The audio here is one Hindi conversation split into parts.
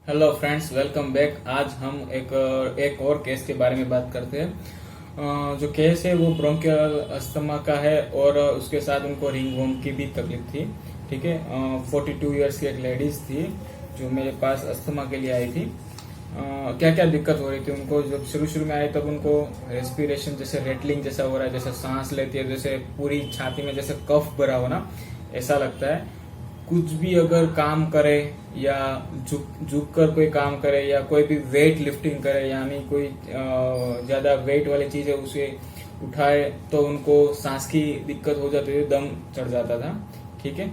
Hello friends, welcome back. आज हम एक और केस के बारे में बात करते हैं। जो केस है वो ब्रोंकियल अस्थमा का है और उसके साथ उनको रिंगवर्म की भी तकलीफ थी। ठीक है, 42 ईयर्स की एक लेडीज थी जो मेरे पास अस्थमा के लिए आई थी। क्या क्या दिक्कत हो रही थी उनको, जब शुरू शुरू में आए तब उनको रेस्पिरेशन जैसे रेटलिंग जैसा हो रहा है, जैसे सांस लेती है जैसे पूरी छाती में जैसे कफ भरा हो ना, ऐसा लगता है। कुछ भी अगर काम करे या झुक कर कोई काम करे या कोई भी वेट लिफ्टिंग करे, यानी कोई ज्यादा वेट वाली चीज है उसे उठाए तो उनको सांस की दिक्कत हो जाती थी, दम चढ़ जाता था। ठीक है,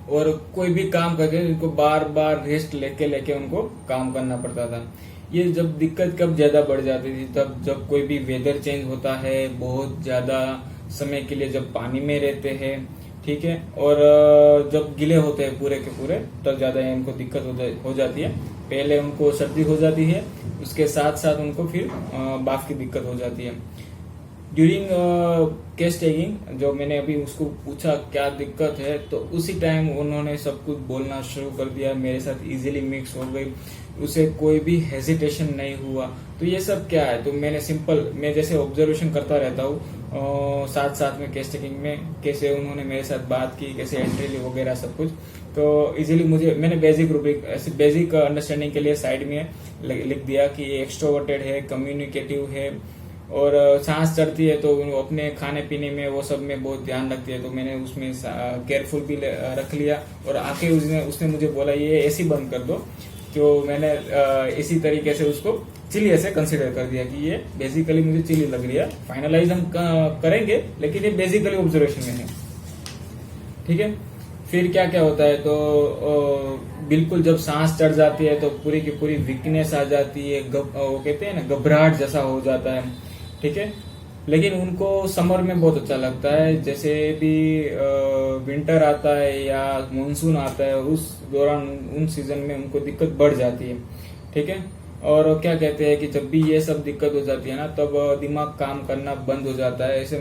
और कोई भी काम करके उनको बार बार रेस्ट लेके लेके उनको काम करना पड़ता था। ये जब दिक्कत कब ज्यादा बढ़ जाती थी, तब जब कोई भी वेदर चेंज होता है, बहुत ज्यादा समय के लिए जब पानी में रहते हैं, ठीक है, और जब गीले होते हैं पूरे के पूरे, तब ज्यादा इनको दिक्कत हो जाती है। पहले उनको सर्दी हो जाती है, उसके साथ साथ उनको फिर बाफ की दिक्कत हो जाती है। ड्यूरिंग केस टेकिंग जो मैंने अभी उसको पूछा क्या दिक्कत है, तो उसी टाइम उन्होंने सब कुछ बोलना शुरू कर दिया, मेरे साथ इजीली मिक्स हो गई, उसे कोई भी हेजिटेशन नहीं हुआ। तो ये सब क्या है, तो मैं जैसे ऑब्जर्वेशन करता रहता हूँ साथ साथ में केस टेकिंग में, कैसे उन्होंने मेरे साथ बात की, कैसे एंट्री ली वगैरह सब कुछ। तो इजीली मैंने बेसिक रूब्रिक ऐसे बेसिक अंडरस्टैंडिंग के लिए साइड में लिख दिया कि ये एक्सट्रोवर्टेड है, कम्युनिकेटिव है, और सांस चढ़ती है तो वो अपने खाने पीने में वो सब में बहुत ध्यान रखती है। तो मैंने उसमें केयरफुल भी रख लिया, और आके उसने मुझे बोला ये ऐसी बंद कर दो। तो मैंने इसी तरीके से उसको चिली ऐसे कंसिडर कर दिया कि ये बेसिकली मुझे चिली लग रही है। फाइनलाइज हम करेंगे, लेकिन ये बेसिकली ऑब्जर्वेशन में है। ठीक है, फिर क्या क्या होता है, तो बिल्कुल जब सांस चढ़ जाती है तो पूरी की पूरी वीकनेस आ जाती है, वो कहते हैं ना घबराहट जैसा हो जाता है। ठीक है, लेकिन उनको समर में बहुत अच्छा लगता है। जैसे भी विंटर आता है या मानसून आता है, उस दौरान उन सीजन में उनको दिक्कत बढ़ जाती है। ठीक है, और क्या कहते हैं कि जब भी ये सब दिक्कत हो जाती है ना, तब दिमाग काम करना बंद हो जाता है, ऐसे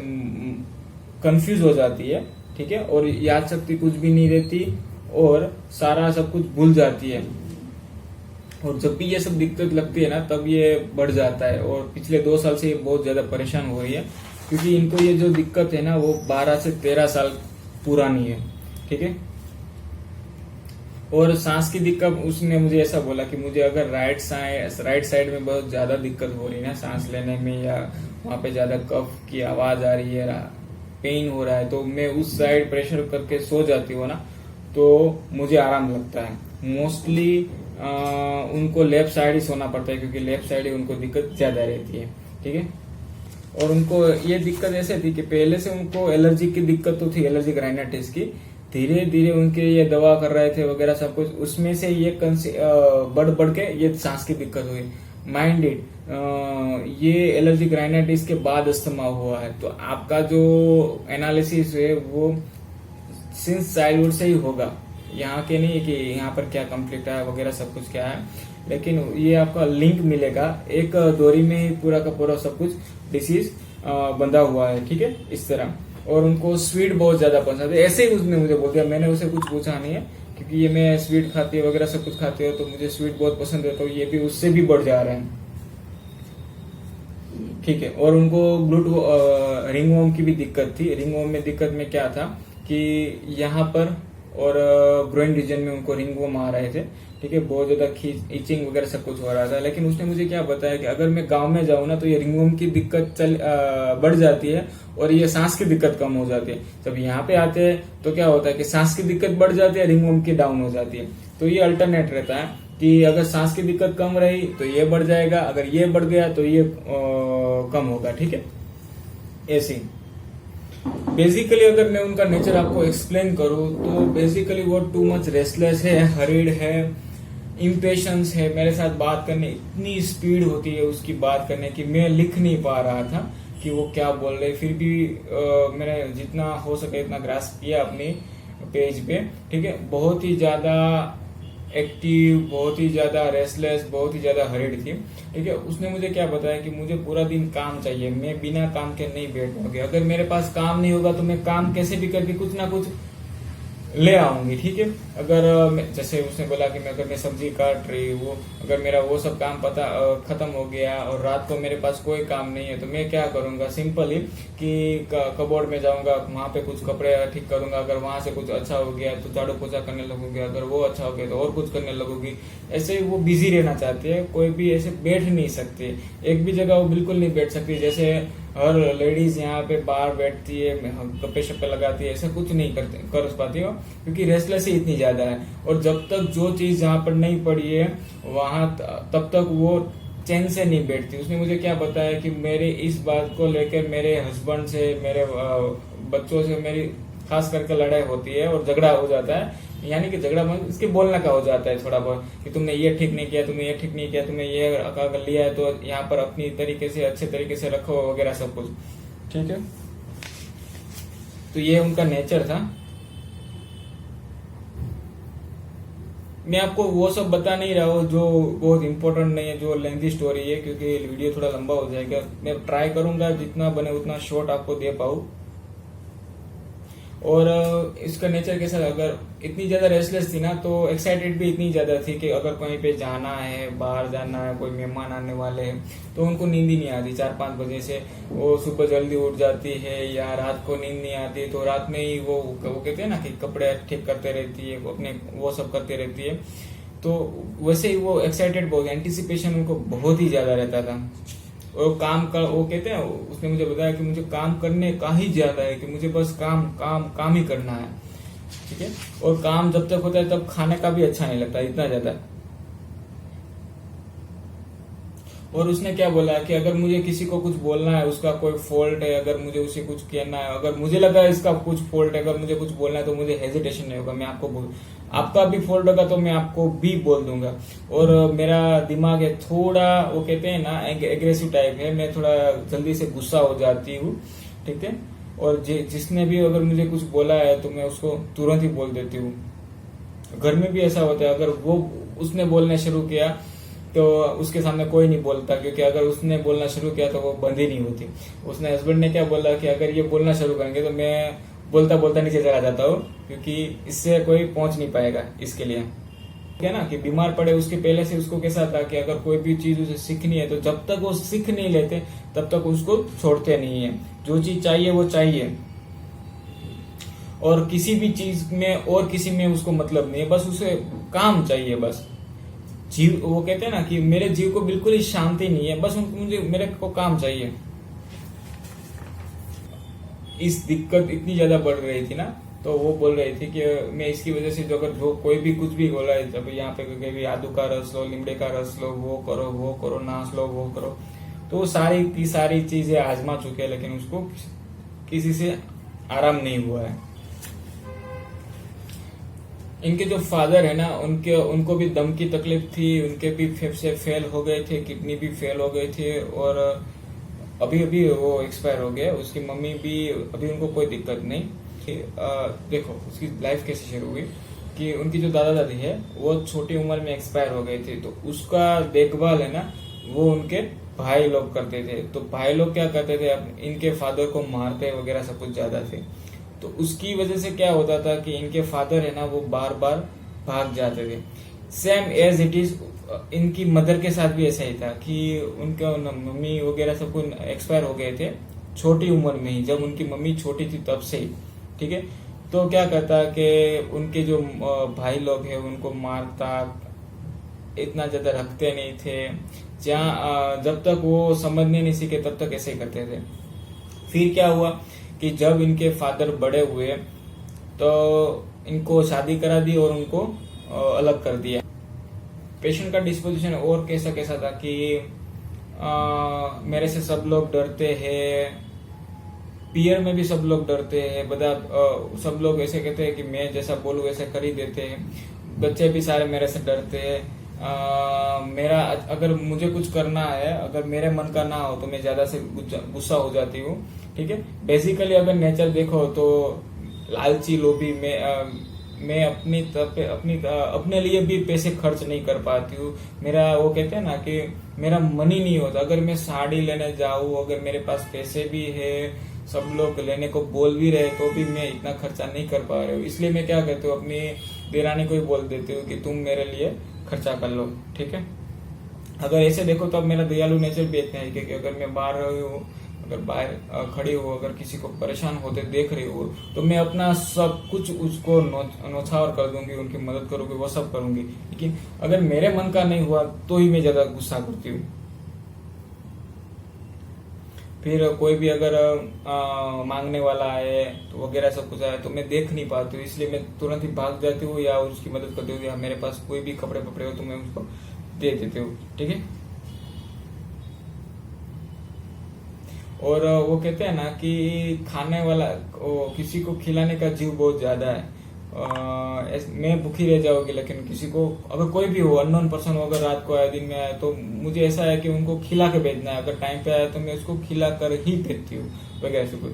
कंफ्यूज हो जाती है। ठीक है, और याद शक्ति कुछ भी नहीं रहती और सारा सब कुछ भूल जाती है। और जब भी ये सब दिक्कत लगती है ना, तब ये बढ़ जाता है। और पिछले 2 साल से ये बहुत ज्यादा परेशान हो रही है, क्योंकि इनको ये जो दिक्कत है ना वो 12 से 13 साल पुरानी है। ठीक है, और सांस की दिक्कत उसने मुझे ऐसा बोला कि मुझे अगर राइट साइड में बहुत ज्यादा दिक्कत हो रही है ना सांस लेने में, या वहां पे ज्यादा कफ की आवाज आ रही है, पेन हो रहा है, तो मैं उस साइड प्रेशर करके सो जाती हूँ ना, तो मुझे आराम लगता है। मोस्टली उनको लेफ्ट साइड ही सोना पड़ता है, क्योंकि लेफ्ट साइड ही उनको दिक्कत ज्यादा रहती है। ठीक है, और उनको ये दिक्कत ऐसे थी कि पहले से उनको एलर्जी की दिक्कत तो थी, एलर्जिक राइनाइटिस की। धीरे धीरे उनके ये दवा कर रहे थे वगैरह सब कुछ, उसमें से ये बढ़ बढ़ के ये सांस की दिक्कत हुई। माइंड इट, ये एलर्जिक राइनाइटिस के बाद अस्थमा हुआ है। तो आपका जो एनालिसिस है वो सिंस चाइल्डहुड से ही होगा, यहाँ के नहीं कि यहाँ पर क्या कंफ्लिक्ट है वगैरह सब कुछ क्या है, लेकिन ये आपका लिंक मिलेगा, एक डोरी में ही पूरा का पूरा सब कुछ डिसीज बंधा हुआ है। ठीक है, इस तरह। और उनको स्वीट बहुत ज्यादा पसंद है, ऐसे ही उसने मुझे बोल दिया, मैंने उसे कुछ पूछा नहीं है, क्योंकि ये मैं स्वीट खाती है वगैरह सब कुछ खाती है, तो मुझे स्वीट बहुत पसंद है, तो ये भी उससे भी बढ़ जा रहे हैं। ठीक है, और उनको रिंगवर्म की भी दिक्कत थी। रिंगवर्म में दिक्कत में क्या था कि यहाँ पर और ग्रोइन रीजन में उनको रिंगवर्म आ रहे थे। ठीक है, बहुत ज्यादा इचिंग वगैरह सब कुछ हो रहा था। लेकिन उसने मुझे क्या बताया कि अगर मैं गांव में जाऊं ना, तो ये रिंगवर्म की दिक्कत बढ़ जाती है और ये सांस की दिक्कत कम हो जाती है। जब यहाँ पे आते हैं तो क्या होता है कि सांस की दिक्कत बढ़ जाती है, रिंगवर्म की डाउन हो जाती है। तो ये अल्टरनेट रहता है कि अगर सांस की दिक्कत कम रही तो ये बढ़ जाएगा, अगर ये बढ़ गया तो ये कम होगा। ठीक है, ऐसे बेसिकली अगर मैं उनका नेचर आपको एक्सप्लेन करूं, तो बेसिकली वो टू मच रेस्टलेस है, हरीड है, इम्पेशंस है। मेरे साथ बात करने इतनी स्पीड होती है उसकी बात करने की, मैं लिख नहीं पा रहा था कि वो क्या बोल रहे। फिर भी मैंने जितना हो सके इतना ग्रास्प किया अपनी पेज पे। ठीक है, बहुत ही ज्यादा एक्टिव, बहुत ही ज्यादा रेस्टलेस, बहुत ही ज्यादा हरीड थी। ठीक है, उसने मुझे क्या बताया कि मुझे पूरा दिन काम चाहिए, मैं बिना काम के नहीं बैठ पाऊंगी। अगर मेरे पास काम नहीं होगा तो मैं काम कैसे भी करके कुछ ना कुछ ले आऊंगी, ठीक है। अगर जैसे उसने बोला कि अगर मैं सब्जी काट रही हूँ, अगर मेरा वो सब काम खत्म हो गया और रात को मेरे पास कोई काम नहीं है, तो मैं क्या करूंगा, सिंपल ही कि कबोर्ड में जाऊंगा, वहां पे कुछ कपड़े ठीक करूंगा, अगर वहां से कुछ अच्छा हो गया तो झाड़ू पोछा करने लगूंगी, अगर वो अच्छा हो गया तो और कुछ करने लगूंगी। ऐसे वो बिजी रहना चाहते हैं, कोई भी ऐसे बैठ नहीं सकते, एक भी जगह वो बिल्कुल नहीं बैठ सकती। जैसे हर लेडीज यहाँ पे बाहर बैठती है, गप्पे शप्पे लगाती है, ऐसा कुछ नहीं कर पाती हो, क्योंकि रेस्टलेस ही इतनी ज्यादा है। और जब तक जो चीज जहाँ पर नहीं पड़ी है वहां तब तक वो चैन से नहीं बैठती। उसने मुझे क्या बताया कि मेरे इस बात को लेकर मेरे हस्बैंड से, मेरे बच्चों से मेरी खास करके लड़ाई होती है और झगड़ा हो जाता है। यानी कि झगड़ा मतलब इसके बोलने का हो जाता है थोड़ा बहुत, कि तुमने ये ठीक नहीं किया, तुमने ये ठीक नहीं किया, तुमने ये अगर लिया है तो यहाँ पर अपनी तरीके से अच्छे तरीके से रखो वगैरह सब कुछ, ठीक है। तो ये उनका नेचर था। मैं आपको वो सब बता नहीं रहा हूँ जो बहुत इंपॉर्टेंट नहीं है, जो लेंथी स्टोरी है, क्योंकि वीडियो थोड़ा लंबा हो जाएगा। मैं ट्राई करूंगा जितना बने उतना शॉर्ट आपको दे पाऊँ। और इसका नेचर कैसा, अगर इतनी ज्यादा रेस्टलेस थी ना, तो एक्साइटेड भी इतनी ज्यादा थी कि अगर कहीं पे जाना है, बाहर जाना है, कोई मेहमान आने वाले हैं, तो उनको नींद ही नहीं आती। 4-5 बजे से वो सुबह जल्दी उठ जाती है, या रात को नींद नहीं आती तो रात में ही वो कहते हैं ना कि कपड़े ठीक करते रहती है, अपने वो सब करते रहती है। तो वैसे ही वो एक्साइटेड बहुत, एंटिसिपेशन उनको बहुत ही ज्यादा रहता था। और काम का वो कहते हैं, उसने मुझे बताया कि मुझे काम करने का ही ज्यादा है, कि मुझे बस काम काम काम ही करना है, ठीक है। और काम जब तक होता है तब खाने का भी अच्छा नहीं लगता, इतना ज्यादा। और उसने क्या बोला कि अगर मुझे किसी को कुछ बोलना है, उसका कोई फॉल्ट है, अगर मुझे उसे कुछ कहना है, अगर मुझे लगा इसका कुछ फॉल्ट है, अगर मुझे कुछ बोलना है तो मुझे हेजिटेशन नहीं होगा, मैं आपको आपका भी फॉल्ट होगा तो मैं आपको भी बोल दूंगा। और मेरा दिमाग है थोड़ा, वो कहते हैं ना, एग्रेसिव टाइप है, मैं थोड़ा जल्दी से गुस्सा हो जाती हूँ, ठीक है। और जिसने भी अगर मुझे कुछ बोला है तो मैं उसको तुरंत ही बोल देती हूँ। घर में भी ऐसा होता है, अगर वो उसने बोलने शुरू किया तो उसके सामने कोई नहीं बोलता, क्योंकि अगर उसने बोलना शुरू किया तो वो बंद ही नहीं होती। उसने हस्बैंड ने क्या बोला कि अगर ये बोलना शुरू करेंगे तो मैं बोलता बोलता नीचे चला जाता हूँ, क्योंकि इससे कोई पहुंच नहीं पाएगा इसके लिए, क्या ना, कि बीमार पड़े उसके पहले से उसको कैसा था कि अगर कोई भी चीज उसे सीखनी है तो जब तक वो सीख नहीं लेते तब तक उसको छोड़ते नहीं है। जो चीज चाहिए वो चाहिए, और किसी भी चीज में और किसी में उसको मतलब नहीं है, बस उसे काम चाहिए। बस जीव, वो कहते हैं ना कि मेरे जीव को बिल्कुल ही शांति नहीं है, बस मुझे मेरे को काम चाहिए। इस दिक्कत इतनी ज्यादा बढ़ रही थी ना, तो वो बोल रही थी कि मैं इसकी वजह से जो कोई भी कुछ भी बोला है, जब यहाँ पे कभी आदू का रस लो, लीमड़े का रस लो, वो करो, नाच लो, वो करो, तो वो सारी चीजें आजमा चुके हैं, लेकिन उसको किसी से आराम नहीं हुआ है। इनके जो फादर है ना, उनको भी दम की तकलीफ थी, उनके भी फेफड़े फेल हो गए थे, किडनी भी फेल हो गए थे, और अभी वो एक्सपायर हो गए। उसकी मम्मी भी, अभी उनको कोई दिक्कत नहीं। देखो उसकी लाइफ कैसे शुरू हुई कि उनकी जो दादा दादी है वो छोटी उम्र में एक्सपायर हो गए थे, तो उसका देखभाल है ना वो उनके भाई लोग करते थे। तो भाई लोग क्या करते थे, इनके फादर को मारते वगैरह सब कुछ ज्यादा थे। तो उसकी वजह से क्या होता था कि इनके फादर है ना वो बार बार भाग जाते थे। सेम एज इट इज इनकी मदर के साथ भी ऐसा ही था कि उनके मम्मी वगैरह सब कुछ एक्सपायर हो गए थे छोटी उम्र में ही, जब उनकी मम्मी छोटी थी तब से ही, ठीक है। तो क्या करता कि उनके जो भाई लोग हैं उनको मारता, इतना ज्यादा रखते नहीं थे, जब तक वो समझने नहीं सीखे तब तक ऐसे ही करते थे। फिर क्या हुआ कि जब इनके फादर बड़े हुए तो इनको शादी करा दी और उनको अलग कर दिया। पेशेंट का डिस्पोजिशन और कैसा कैसा था कि मेरे से सब लोग डरते हैं, पियर में भी सब लोग डरते हैं, सब लोग ऐसे कहते हैं कि मैं जैसा बोलूं वैसे कर ही देते हैं, बच्चे भी सारे मेरे से डरते हैं। मेरा अगर मुझे कुछ करना है, अगर मेरे मन का ना हो तो मैं ज्यादा से गुस्सा हो जाती हूँ, ठीक है। बेसिकली अगर नेचर देखो तो लालची, लोभी, मैं अपने लिए भी पैसे खर्च नहीं कर पाती हूँ। मेरा वो कहते हैं ना कि मेरा मन ही नहीं होता। अगर मैं साड़ी लेने जाऊँ, अगर मेरे पास पैसे भी है, सब लोग लेने को बोल भी रहे तो भी मैं इतना खर्चा नहीं कर पा रही हूँ। इसलिए मैं क्या कहती हूँ, अपनी देरानी को ही बोल देती हूँ कि तुम मेरे लिए खर्चा कर लो, ठीक है। अगर ऐसे देखो तो अब मेरा दयालु नेचर भी इतना है कि अगर मैं बाहर रही हूँ, अगर बाहर खड़ी हूँ, अगर किसी को परेशान होते देख रही हूँ तो मैं अपना सब कुछ उसको नौछावर कर दूंगी, उनकी मदद करूंगी, वो सब करूंगी। लेकिन अगर मेरे मन का नहीं हुआ तो ही मैं ज्यादा गुस्सा करती हूँ। फिर कोई भी अगर मांगने वाला आए तो वगैरह सब कुछ आए तो मैं देख नहीं पाती हूँ, इसलिए मैं तुरंत ही भाग जाती हूँ या उसकी मदद करती हूँ। या मेरे पास कोई भी कपड़े पपड़े हो तो मैं उसको दे देती हूँ, ठीक है। और वो कहते हैं ना कि खाने वाला किसी को खिलाने का जीव बहुत ज्यादा है। मैं भूखी रह जाऊंगी, लेकिन किसी को अगर कोई भी हो, अननोन पर्सन हो, अगर रात को आए दिन में आए तो मुझे ऐसा है कि उनको खिला के भेजना है। अगर टाइम पे आए तो मैं उसको खिला कर ही भेजती हूँ वगैरह से कुछ।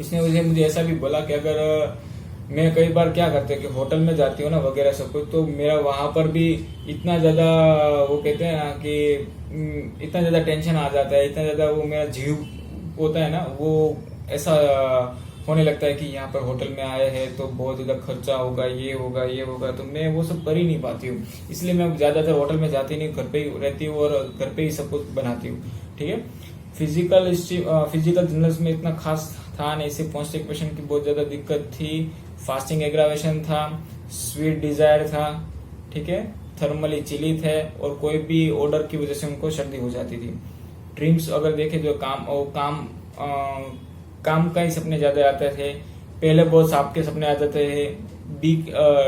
इसने मुझे ऐसा भी बोला कि अगर मैं कई बार क्या करते हैं कि होटल में जाती हूँ ना वगैरह सब कुछ, तो मेरा वहां पर भी इतना ज्यादा वो कहते हैं ना कि इतना ज्यादा टेंशन आ जाता है, इतना ज्यादा वो मेरा जीव होता है ना, वो ऐसा होने लगता है कि यहाँ पर होटल में आए हैं तो बहुत ज्यादा खर्चा होगा, ये होगा ये होगा, तो मैं वो सब कर ही नहीं पाती हूँ। इसलिए मैं ज्यादातर होटल में जाती नहीं, घर पे ही रहती हूँ और घर पे ही सब कुछ बनाती हूँ, ठीक है। फिजिकल जनरल्स में इतना खास था नहीं, सिर्फ कॉन्स्टिपेशन की बहुत ज्यादा दिक्कत थी, फास्टिंग एग्रावेशन था, स्वीट डिजायर था, ठीक है, थर्मली चिलित है, और कोई भी ऑर्डर की वजह से उनको सर्दी हो जाती थी। ड्रीम्स अगर देखे जो काम का ही सपने ज्यादा आते थे। पहले बहुत सांप के सपने आ जाते थे,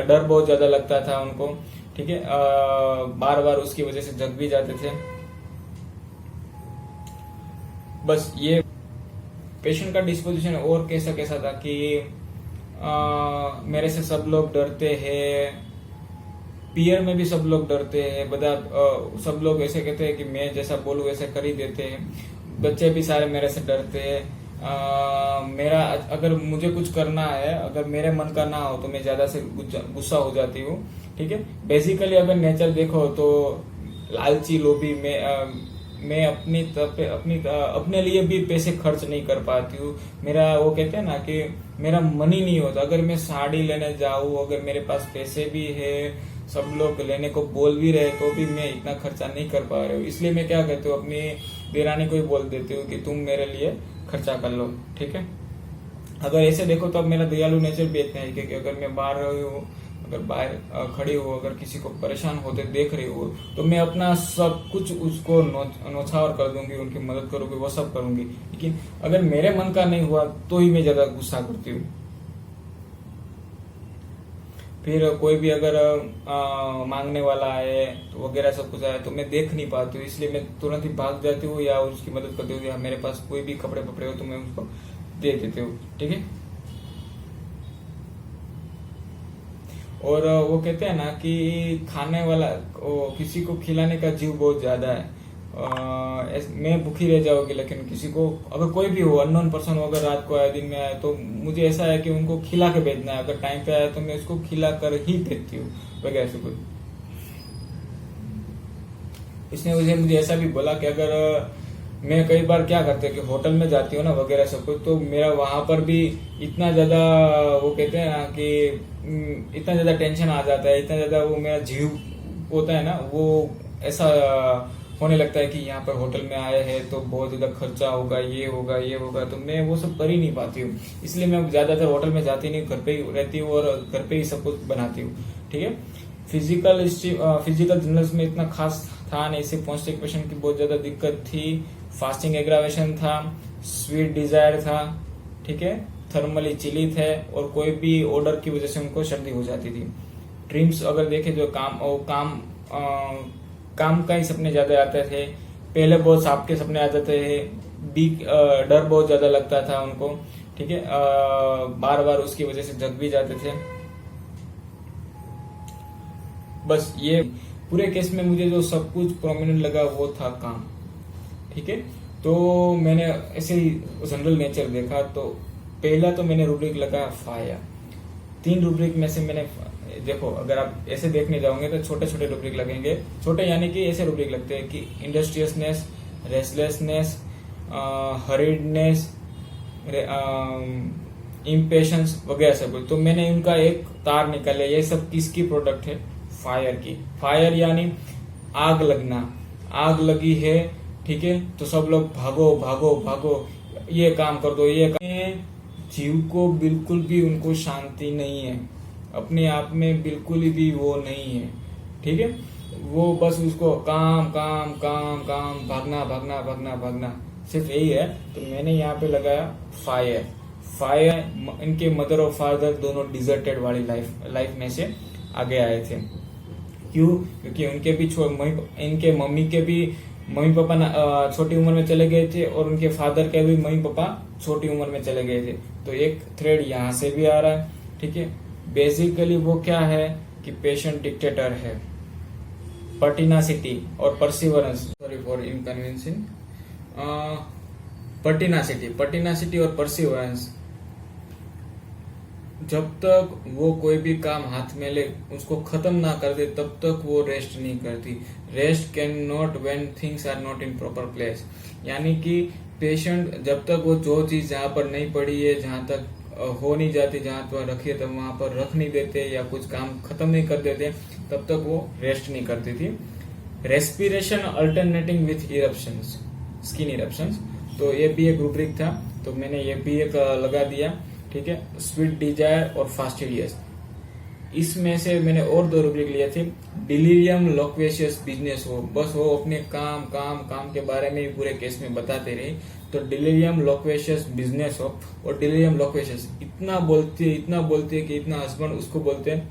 डर बहुत ज्यादा लगता था उनको, ठीक है। बार बार उसकी वजह से जग भी जाते थे। बस ये पेशेंट का डिस्पोजिशन और कैसा कैसा था कि मेरे से सब लोग डरते हैं, पियर में भी सब लोग डरते हैं, सब लोग ऐसे कहते हैं कि मैं जैसा बोलूं वैसे कर ही देते हैं। बच्चे भी सारे मेरे से डरते हैं। मेरा अगर मुझे कुछ करना है, अगर मेरे मन का ना हो तो मैं ज्यादा से गुस्सा हो जाती हूँ, ठीक है। बेसिकली अगर नेचर देखो तो लालची लोभी मैं अपने लिए भी पैसे खर्च नहीं कर पाती हूँ। मेरा वो कहते हैं ना कि मेरा मन ही नहीं होता। अगर मैं साड़ी लेने जाऊँ, अगर मेरे पास पैसे भी है, सब लोग लेने को बोल भी रहे तो भी मैं इतना खर्चा नहीं कर पा रही हूँ। इसलिए मैं क्या कहती हूँ, अपनी देरानी को ही बोल देती हूँ कि तुम मेरे लिए खर्चा कर लो, ठीक है। अगर ऐसे देखो तो अब मेरा दयालु नेचर भी इतना है कि अगर मैं बाहर रही हूँ, अगर बाहर खड़ी हूँ, अगर किसी को परेशान होते देख रही हूँ तो मैं अपना सब कुछ उसको नौछावर कर दूंगी, उनकी मदद करूंगी, वो सब करूंगी। लेकिन अगर मेरे मन का नहीं हुआ तो ही मैं ज्यादा गुस्सा करती हूँ। फिर कोई भी अगर मांगने वाला आए तो वगैरह सब कुछ आए तो मैं देख नहीं पाती हूँ, इसलिए मैं तुरंत ही भाग जाती हूँ या उसकी मदद करती हूँ। या मेरे पास कोई भी कपड़े पपड़े हो तो मैं उसको दे देती हूँ, ठीक है। और वो कहते हैं ना कि खाने वाला किसी को खिलाने का जीव बहुत ज्यादा है। मैं भूखी रह जाऊंगी, लेकिन किसी को अगर कोई भी हो, अननोन पर्सन हो, अगर रात को आए दिन में आए तो मुझे ऐसा है कि उनको खिला के भेजना है। अगर टाइम पे आए तो मैं उसको खिला कर ही भेजती हूँ वगैरह से कुछ। इसने मुझे ऐसा भी बोला कि अगर मैं कई बार क्या करते हैं कि होटल में जाती हूँ ना वगैरह सब कुछ, तो मेरा वहां पर भी इतना ज्यादा वो कहते हैं ना कि इतना ज्यादा टेंशन आ जाता है, इतना ज्यादा वो मेरा जीव होता है ना, वो ऐसा होने लगता है कि यहाँ पर होटल में आए हैं तो बहुत ज्यादा खर्चा होगा, ये होगा ये होगा, तो मैं वो सब कर ही नहीं पाती हूँ। इसलिए मैं ज्यादातर होटल में जाती नहीं, घर पे ही रहती हूँ और घर पे ही सब कुछ बनाती हूँ, ठीक है। फिजिकल जनरल्स में इतना खास था नहीं, सिर्फ कॉन्स्टिपेशन की बहुत ज्यादा दिक्कत थी, फास्टिंग एग्रावेशन था, स्वीट डिजायर था, ठीक है, थर्मली चिलित है, और कोई भी ऑर्डर की वजह से उनको सर्दी हो जाती थी। ड्रीम्स अगर देखे जो काम का ही सपने ज्यादा आते थे। पहले बहुत सांप के सपने आ जाते थे, डर बहुत ज्यादा लगता था उनको, ठीक है। बार बार उसकी वजह से जग भी जाते थे। बस ये पूरे केस में मुझे जो सब कुछ प्रोमिनेंट लगा वो था काम, ठीक है। तो मैंने ऐसे ही जनरल नेचर देखा, तो पहला तो मैंने रूब्रिक लगाया फायर। 3 रूब्रिक में से मैंने देखो, अगर आप ऐसे देखने जाओगे तो छोटे छोटे रूब्रिक लगेंगे। छोटे यानी कि ऐसे रूब्रिक लगते हैं कि इंडस्ट्रियसनेस, रेस्टलेसनेस, हरीडनेस, इम्पेशंस वगैरह सब कुछ। तो मैंने इनका एक तार निकाला। ये सब किसकी प्रोडक्ट है? फायर की। फायर यानी आग लगना, आग लगी है, ठीक है, तो सब लोग भागो भागो भागो, ये काम कर दो, ये काम। जीव को बिल्कुल भी उनको शांति नहीं है, अपने आप में बिल्कुल भी वो नहीं है, ठीक है। वो बस उसको काम काम काम काम, भागना भागना भागना भागना, सिर्फ यही है। तो मैंने यहाँ पे लगाया फायर। फायर, इनके मदर और फादर दोनों डिजर्टेड वाली लाइफ में से आगे आए थे। क्यों? क्योंकि उनके भी इनके मम्मी के भी मम्मी पापा छोटी उम्र में चले गए थे, और उनके फादर के भी मम्मी पापा छोटी उम्र में चले गए थे। तो एक थ्रेड यहाँ से भी आ रहा है, ठीक है। बेसिकली वो क्या है कि पेशेंट डिक्टेटर है, पर्टिनासिटी और परसिवरेंस, सॉरी फॉर इनकन्वीनियंसिंग, पर्टिनासिटी और परसिवरेंस। जब तक वो कोई भी काम हाथ में ले, उसको खत्म ना कर दे, तब तक वो रेस्ट नहीं करती। Rest can not when things are not in proper place. यानी कि पेशेंट जब तक वो जो चीज जहाँ पर नहीं पड़ी है, जहाँ तक हो नहीं जाती, जहाँ पर रखी है तब वहां पर रख नहीं देते, या कुछ काम खत्म नहीं कर देते, तब तक वो रेस्ट नहीं करती थी। Respiration alternating with eruptions, skin eruptions, तो ये भी एक रूब्रिक था, तो मैंने ये भी एक लगा दिया, ठीक है। स्वीट डिजायर और फास्टिडियस, इसमें से मैंने और दो रूब्रिक लिए थे। डिलीरियम लोक्वेशियस बिजनेस हो, बस वो अपने काम काम काम के बारे में ही पूरे केस में बताते रहे। तो डिलीरियम लोक्वेशियस बिजनेस हो, और डिलीरियम लोक्वेशियस इतना बोलती है कि इतना हस्बैंड उसको बोलते हैं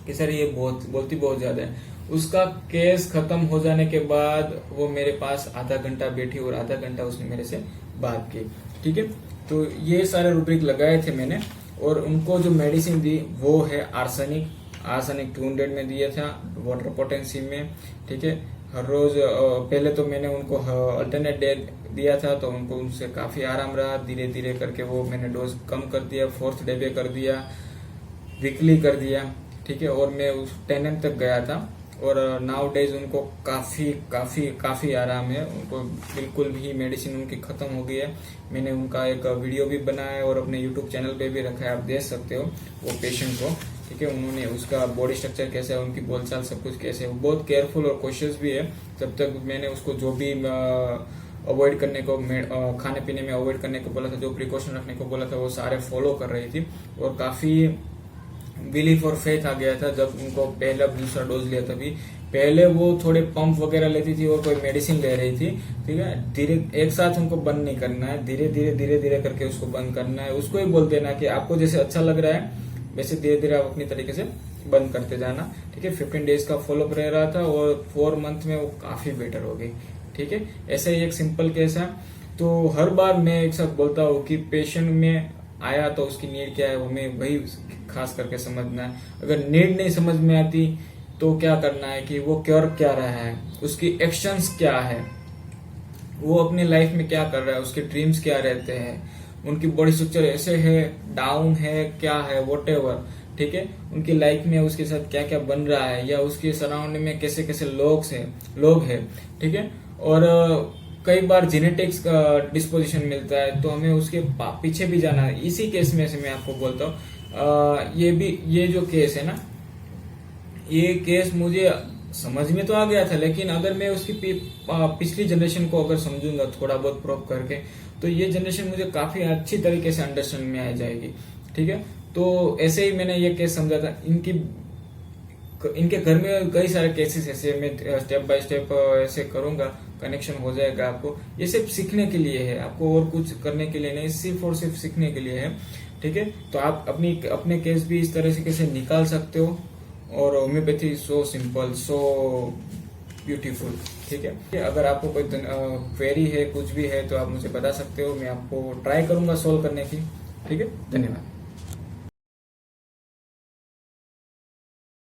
कि सर ये बोलती बहुत ज्यादा है। उसका केस खत्म हो जाने के बाद वो मेरे पास आधा घंटा बैठी और आधा घंटा उसने मेरे से बात की, ठीक है। तो ये सारे रूब्रिक लगाए थे मैंने, और उनको जो मेडिसिन दी वो है आर्सेनिक 200 में दिया था, वाटर पोटेंसी में, ठीक है। हर रोज पहले तो मैंने उनको अल्टरनेट डे दिया था, तो उनको उनसे काफी आराम रहा। धीरे धीरे करके वो मैंने डोज कम कर दिया, 4th डे पे कर दिया, वीकली कर दिया, ठीक है। और मैं उस 10 M तक गया था, और नाउ डेज उनको काफी काफी काफी आराम है। उनको बिल्कुल भी मेडिसिन उनकी खत्म हो गई है। मैंने उनका एक वीडियो भी बनाया है और अपने यूट्यूब चैनल पे भी रखा है, आप देख सकते हो वो पेशेंट को, ठीक है। उन्होंने उसका बॉडी स्ट्रक्चर कैसा है, उनकी बोलचाल सब कुछ कैसे है, वो बहुत केयरफुल और कॉशियस भी है। जब तक मैंने उसको जो भी अवॉइड करने को, खाने पीने में अवॉइड करने को बोला था, जो प्रिकॉशन रखने को बोला था, वो सारे फॉलो कर रही थी। और काफी बिलीफ और फेथ आ गया था जब उनको पहला दूसरा डोज लिया था। पहले वो थोड़े पंप वगैरह लेती थी और कोई मेडिसिन ले रही थी, ठीक है। धीरे एक साथ उनको बंद नहीं करना है, धीरे धीरे करके उसको बंद करना है। उसको ही बोल देना कि आपको जैसे अच्छा लग रहा है वैसे धीरे धीरे आप अपनी तरीके से बंद करते जाना, ठीक है। 15 डेज का फॉलोअप रह रहा था, और 4 मंथ में वो काफी बेटर हो गई, ठीक है। ऐसा ही एक सिंपल केस है। तो हर बार मैं एक साथ बोलता हूँ कि पेशेंट में आया तो उसकी नीड क्या है, वो मैं वही खास करके समझना है। अगर नीड नहीं समझ में आती तो क्या करना है कि वो क्योर क्या रहा है, उसकी एक्शंस क्या है, वो अपनी लाइफ में क्या कर रहा है, उसके ड्रीम्स क्या रहते हैं, उनकी बॉडी स्ट्रक्चर ऐसे है, डाउन है, क्या है, वॉटेवर, ठीक है। उनकी लाइफ में उसके साथ क्या क्या बन रहा है, या उसके सराउंडिंग में कैसे कैसे लोग हैं, ठीक है। और कई बार जेनेटिक्स का डिस्पोजिशन मिलता है, तो हमें उसके पीछे भी जाना है। इसी केस में से मैं आपको बोलता हूँ, ये जो केस है ना, ये केस मुझे समझ में तो आ गया था, लेकिन अगर मैं उसकी पिछली जनरेशन को अगर समझूंगा थोड़ा बहुत प्रोब करके, तो ये जनरेशन मुझे काफी अच्छी तरीके से अंडरस्टैंड में आ जाएगी, ठीक है। तो ऐसे ही मैंने ये केस समझा था। इनके घर में कई सारे केसेस ऐसे, मैं स्टेप बाय स्टेप ऐसे करूंगा, कनेक्शन हो जाएगा आपको। ये सिर्फ सीखने के लिए है, आपको और कुछ करने के लिए नहीं, सिर्फ और सिर्फ सीखने के लिए है, ठीक है। तो आप अपने केस भी इस तरह से कैसे निकाल सकते हो। और homeopathy so simple, so beautiful, ठीक है। अगर आपको कोई क्वेरी है, कुछ भी है, तो आप मुझे बता सकते हो, मैं आपको ट्राई करूंगा सोल्व करने की, ठीक है। धन्यवाद।